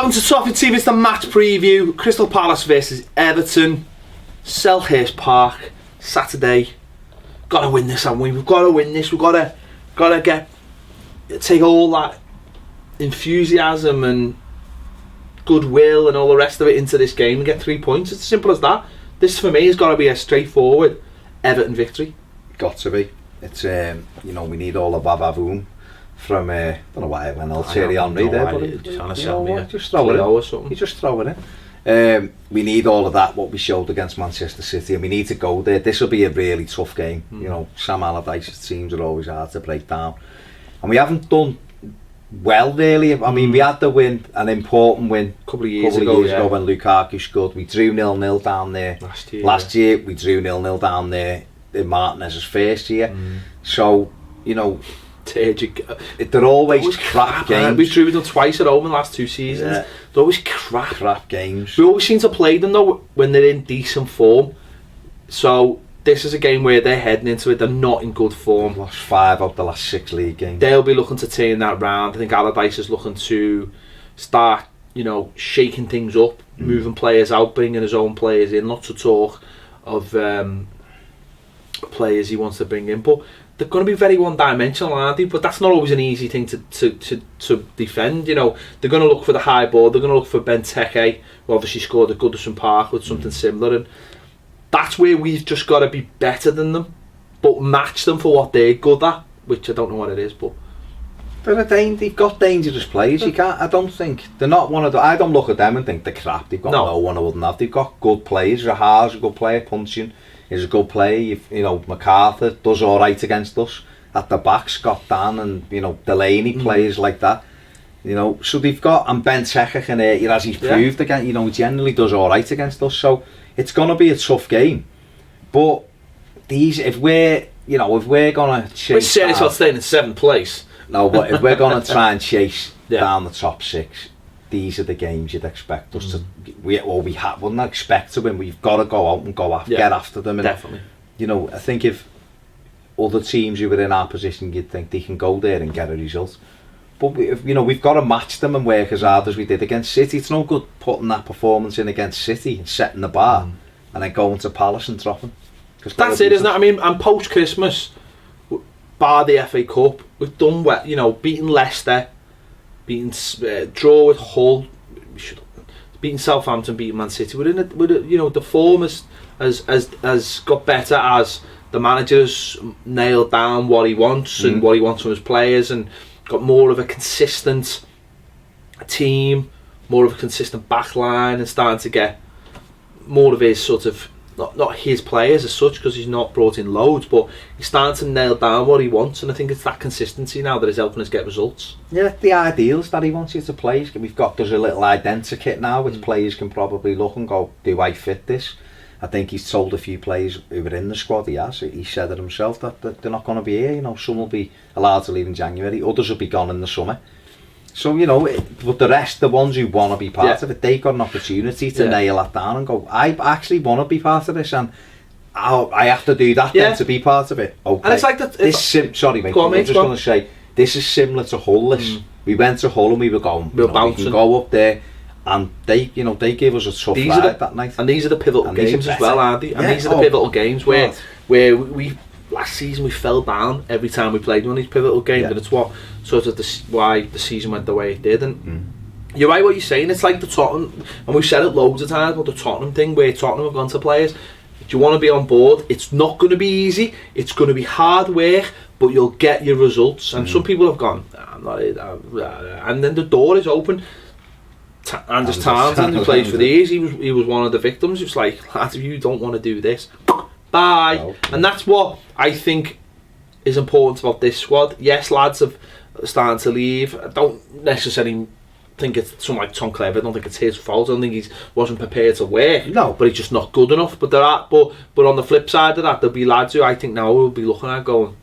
Welcome to Toffee TV. It's the match preview. Crystal Palace versus Everton, Selhurst Park, Saturday. Got to win this, haven't we? We've got to win this. We've got to take all that enthusiasm and goodwill and all the rest of it into this game and get 3 points. It's as simple as that. This for me has got to be a straightforward Everton victory. Got to be. It's we need all the babavoom from I don't know why I went all Thierry Henry there, but just throw it in. Or something. You just throw it in. We need all of that, what we showed against Manchester City, and we need to go there. This will be a really tough game. You know, Sam Allardyce's teams are always hard to break down, and we haven't done well really. I mean, we had the win, an important win a couple of years ago when Lukaku scored. We drew 0-0 down there last year. We drew 0-0 down there in Martinez's first year. So they're always crap games. We've drew them twice at home in the last 2 seasons. They're always crap games. We always seem to play them though when they're in decent form. So this is a game where they're heading into it. They're not in good form. They've lost 5 of the last 6 league games. They'll be looking to turn that round. I think Allardyce is looking to start, shaking things up, moving players out, bringing his own players in. Lots of talk of players he wants to bring in, but they're going to be very one-dimensional, aren't they? But that's not always an easy thing to defend. They're going to look for the high ball. They're going to look for Benteke, who obviously scored at Goodison Park with something similar, and that's where we've just got to be better than them, but match them for what they're good at, which I don't know what it is, but they've got dangerous players. You can't. I don't think they're not one of the. I don't look at them and think they're crap. They've got no one I wouldn't have. They've got good players. Rahar's a good player. Puncheon is a good player. MacArthur does all right against us at the back. Scott Dan and Delaney players like that. So they've got, and Benteke can as he's proved again. He generally does all right against us. So it's going to be a tough game. But if we're gonna chase, we're serious about staying in 7th place. No, but if we're going to try and chase down the top 6, these are the games you'd expect us to. Wouldn't expect to win. We've got to go out and get after them. And, definitely. I think if other teams who were in our position, you'd think they can go there and get a result. But we've got to match them and work as hard as we did against City. It's no good putting that performance in against City and setting the bar and then going to Palace and dropping. That's it, isn't it? I mean, and post Christmas, bar the FA Cup, we've done well. Beating Leicester, beating draw with Hull, beating Southampton, beating Man City. The form has got better as the manager's nailed down what he wants and what he wants from his players, and got more of a consistent team, more of a consistent back line, and starting to get more of his sort of not his players as such, because he's not brought in loads, but he's starting to nail down what he wants, and I think it's that consistency now that is helping us get results. Yeah, the ideals that he wants you to play. There's a little identikit now which players can probably look and go, do I fit this? I think he's told a few players who were in the squad, he said it himself, that they're not going to be here. Some will be allowed to leave in January, others will be gone in the summer. So, but the rest, the ones who want to be part of it, they've got an opportunity to nail that down and go, I actually want to be part of this, and I have to do that then to be part of it. Okay. And it's like that. Sorry, mate. I'm just going to say, this is similar to Hull. We went to Hull and we were going, we can go up there, and they gave us a tough ride that night. And these are the pivotal games as well, aren't they? And these are the pivotal games where we last season we fell down every time we played one of these pivotal games, and it's what sort of why the season went the way it did. And you're right what you're saying. It's like the Tottenham, and we've said it loads of times about the Tottenham thing, where Tottenham have gone to players, do you want to be on board? It's not going to be easy. It's going to be hard work, but you'll get your results. And some people have gone, I'm not, and then the door is open. Anders Townsend, who plays for these, he was one of the victims. It's like, lads, if you don't want to do this, bye. No. And that's what I think is important about this squad. Yes, lads have started to leave. I don't necessarily think it's someone like Tom Clever. I don't think it's his fault. I don't think he wasn't prepared to work. No, but he's just not good enough. But but on the flip side of that, there'll be lads who I think now will be looking at going,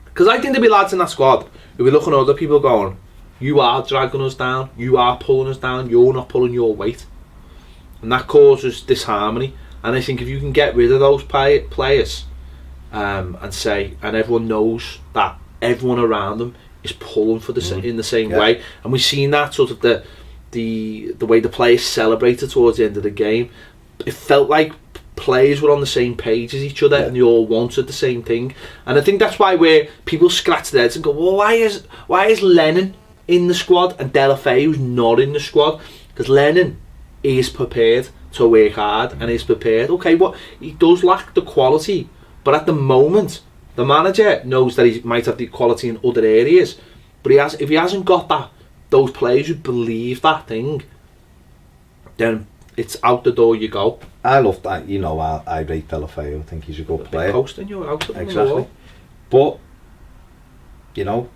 because I think there'll be lads in that squad who'll be looking at other people going, you are dragging us down, you are pulling us down, you're not pulling your weight, and that causes disharmony. And I think if you can get rid of those players and everyone knows that everyone around them is pulling for in the same way, and we've seen that sort of the way the players celebrated towards the end of the game, it felt like players were on the same page as each other, and they all wanted the same thing. And I think that's why where people scratch their heads and go, well, why is Lennon in the squad and Delafeu's not in the squad? Because Lennon is prepared to work hard and is prepared. Okay, what he does lack the quality, but at the moment the manager knows that he might have the quality in other areas, but if he hasn't got those players who believe that thing, then it's out the door you go. I love that, you know, I rate Delafeu. I think he's a good player. Posting you out exactly. But, you know,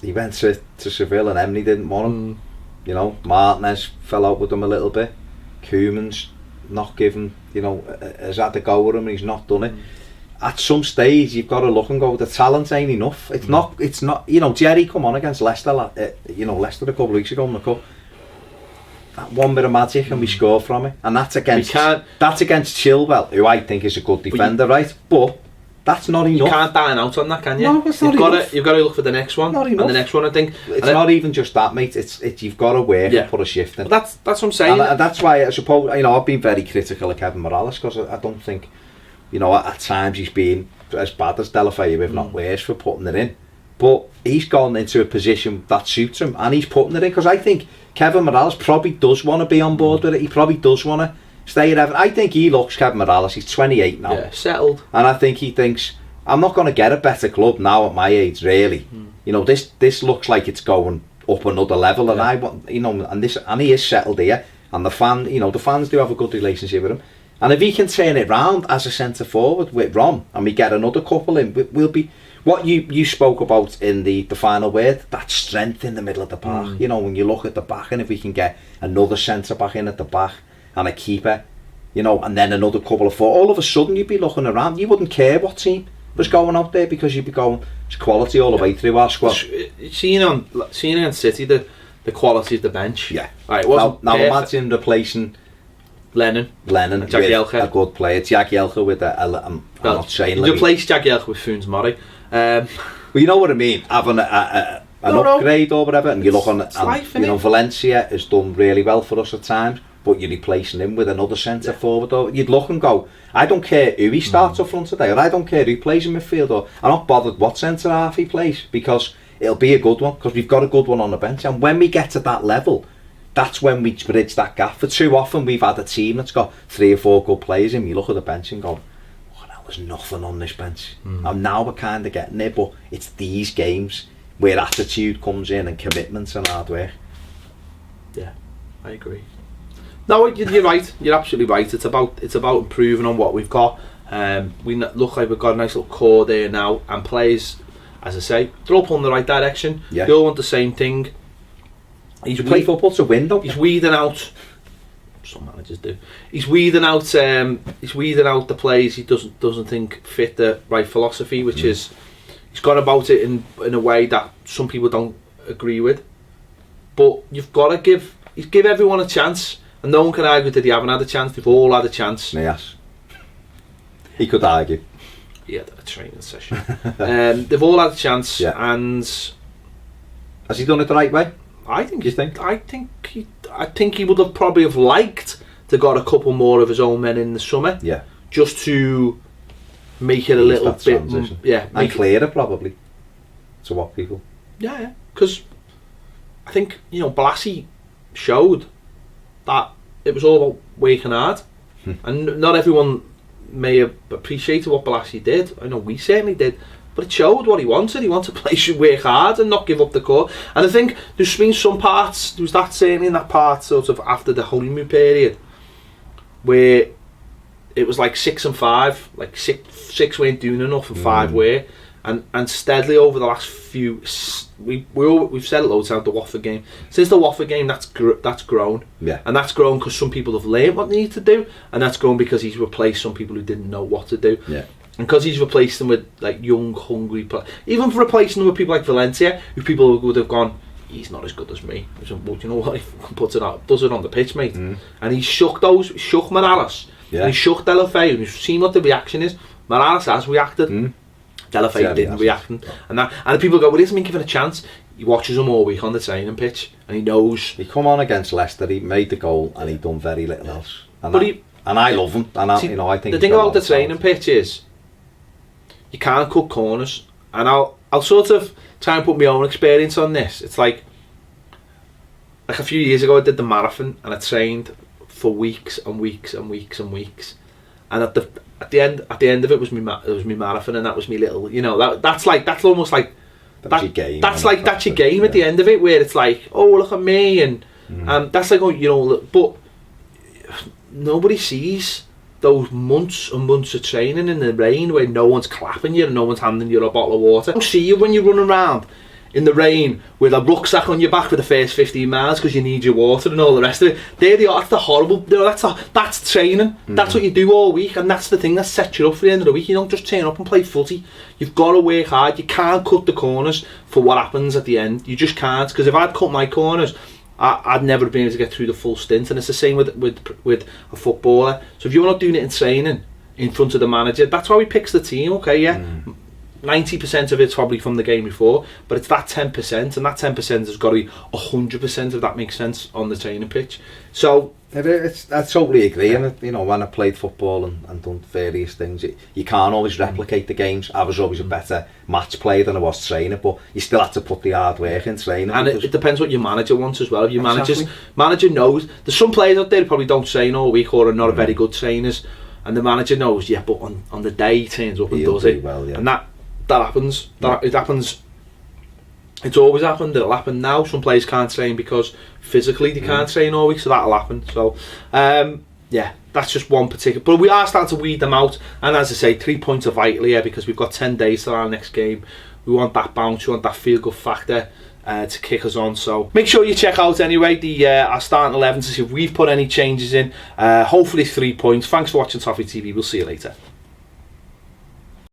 he went to Seville and Emily didn't want him. You know, Martinez fell out with him a little bit. Koeman's not given, you know, has had a go with him and he's not done it. At some stage you've got to look and go, the talent ain't enough. It's not, you know, Jerry come on against Leicester, you know, Leicester a couple of weeks ago in the cup. That one bit of magic and we score from it, and that's against Chilwell, who I think is a good defender, right? But that's not enough. You can't dine out on that, can you? No, it's not enough. You've got to look for the next one. Not enough. And the next one, I think. It's not even just that, mate. It's you've got to work and put a shift in. Well, that's what I'm saying. And that's why I suppose, you know, I've been very critical of Kevin Morales, because I don't think, you know, at times he's been as bad as Delafeu, if not worse, for putting it in. But he's gone into a position that suits him, and he's putting it in, because I think Kevin Morales probably does want to be on board with it. He probably does want to stay at Everton. I think he looks, Kevin Morales, he's 28 now. Yeah, settled. And I think he thinks, I'm not going to get a better club now at my age, really. You know, this looks like it's going up another level, and I want, you know, and he is settled here, and the fans do have a good relationship with him. And if he can turn it round as a centre forward with Rom, and we get another couple in, we'll be what you spoke about in the final word, that strength in the middle of the park. You know, when you look at the back, and if we can get another centre back in at the back and a keeper, you know, and then another couple of four, all of a sudden you'd be looking around, you wouldn't care what team was going out there, because you'd be going, it's quality all the way through our squad. Seeing against City the quality of the bench. Yeah. Right. Now imagine replacing Lennon with Jagielka. A good player. Jagielka with I'm not saying. You replace Jagielka with Funes Mori. Well, you know what I mean. Having an upgrade or whatever, and you look on, and, you know, Valencia has done really well for us at times, but you're replacing him with another centre forward. Or you'd look and go, I don't care who he starts up front today, or I don't care who plays in midfield, or I'm not bothered what centre half he plays, because it'll be a good one, because we've got a good one on the bench. And when we get to that level, that's when we bridge that gap. For too often we've had a team that's got 3 or 4 good players in. You look at the bench and go, oh, there's nothing on this bench. And now we're kind of getting there, but it's these games where attitude comes in, and commitment and hard work. Yeah, I agree. No, you're right. You're absolutely right. It's about improving on what we've got. We look like we've got a nice little core there now, and players, as I say, they're all pulling in the right direction. Yeah. They all want the same thing. He's play football to win, though. He's weeding out. Some managers do. He's weeding out the players he doesn't think fit the right philosophy, which is, he's gone about it in a way that some people don't agree with. But you've got to give everyone a chance, and no one can argue that they haven't had a chance. They've all had a chance. Yes. He could argue. He had a training session. They've all had a chance, and has he done it the right way? I think he would have probably have liked to got a couple more of his own men in the summer. Yeah. Just to make it a little bit, and clearer probably to what people. Yeah, because I think, you know, Blassie showed that it was all about working hard, and not everyone may have appreciated what Blassie did. I know we certainly did. But it showed what he wanted. He wanted players who work hard and not give up the core. And I think there's been some parts, there was that certainly in that part sort of after the honeymoon period, where it was like 6 and 5, like six weren't doing enough and 5 were. And steadily over the last few, we've said it loads of times, the Watford game. Since the Watford game, that's grown. Yeah. And that's grown because some people have learned what they need to do, and that's grown because he's replaced some people who didn't know what to do. Yeah. And because he's replaced them with like young, hungry players, even for replacing them with people like Valencia, who people would have gone, he's not as good as me. So, well, you know what? He puts it out, does it on the pitch, mate. And he shook Morales, and he shook Delafeu, and you've seen what the reaction is. Morales has reacted. Delafay didn't react, and the people go, well, isn't he given a chance? He watches them all week on the training pitch, and he knows. He come on against Leicester, he made the goal, and he done very little else. And I love him, and I think the thing about the training pitch is you can't cut corners, and I'll sort of try and put my own experience on this. It's like a few years ago I did the marathon, and I trained for weeks and weeks and weeks and weeks, and at the end of it was my marathon, and that was my little, that's almost like that's your game. That's like that's your game at the end of it, where it's like, oh, look at me, and that's like, oh, but nobody sees those months and months of training in the rain where no one's clapping you and no one's handing you a bottle of water. I don't see you when you're running around in the rain with a rucksack on your back for the first 15 miles because you need your water and all the rest of it. That's the horrible, that's training. That's what you do all week, and that's the thing that sets you up for the end of the week. You don't just turn up and play footy. You've got to work hard. You can't cut the corners for what happens at the end. You just can't, because if I'd cut my corners, I'd never been able to get through the full stint, and it's the same with a footballer. So if you're not doing it in training in front of the manager, that's how he picks the team. Okay, yeah, 90% of it's probably from the game before, but it's that 10%, and that 10% has got to be 100%, if that makes sense, on the training pitch. So I totally agree. And when I played football and done various things, you can't always replicate the games. I was always a better match player than I was trainer, but you still have to put the hard work in training. And it depends what your manager wants as well. If your manager knows, there's some players out there who probably don't train all week or are not very good trainers, and the manager knows, yeah, but on the day he turns up and does it, well, yeah. And that happens. It happens. It's always happened. It'll happen now. Some players can't train because physically they can't train all week, so that'll happen. So yeah, that's just one particular. But we are starting to weed them out, and as I say, 3 points are vital here because we've got 10 days till our next game. We want that bounce, we want that feel good factor to kick us on. So make sure you check out anyway our starting 11 to see if we've put any changes in. Hopefully 3 points. Thanks for watching Toffee TV. We'll see you later.